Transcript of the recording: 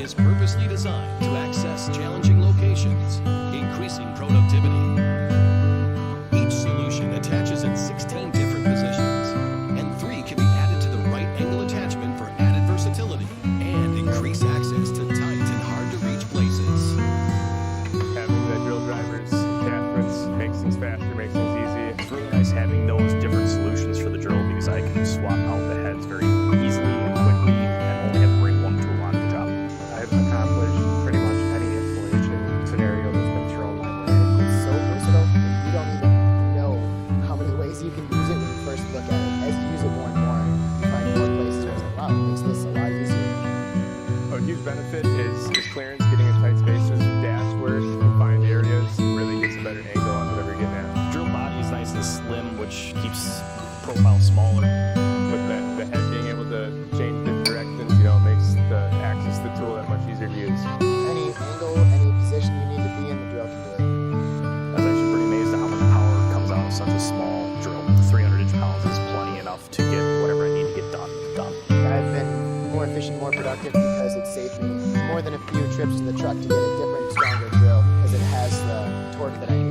is purposely designed to access challenging locations, increasing productivity. Each solution attaches in 16 different positions, and 3 can be added to the right angle attachment for added versatility and increase access to tight and hard-to-reach places. Having the drill drivers, attachments, makes things faster, makes things easy. It's really nice having those different solutions for the drill because I can swap out the heads very easily and quickly and only have to bring one tool on the job. I've accomplished pretty much any installation scenario that's been thrown my way. It's so versatile, you don't even know how many ways you can use it when you first look at it. As you use it more and more, you find more places where it's like, wow, it makes this a lot easier. A huge benefit is clearance, getting in tight spaces, dash work, confined areas, really gets a better angle on whatever you're getting at. Drill body is nice and slim, which keeps profile smaller. With the head being able to change different directions, makes the access to the tool that much easier to use. Any angle, any position you need to be in, the drill can do it. I was actually pretty amazed at how much power comes out of such a small drill. 300-inch pounds is plenty enough to get whatever I need to get done. I've been more efficient, more productive because it saved me more than a few trips to the truck to get a different, stronger drill because it has the torque that I need.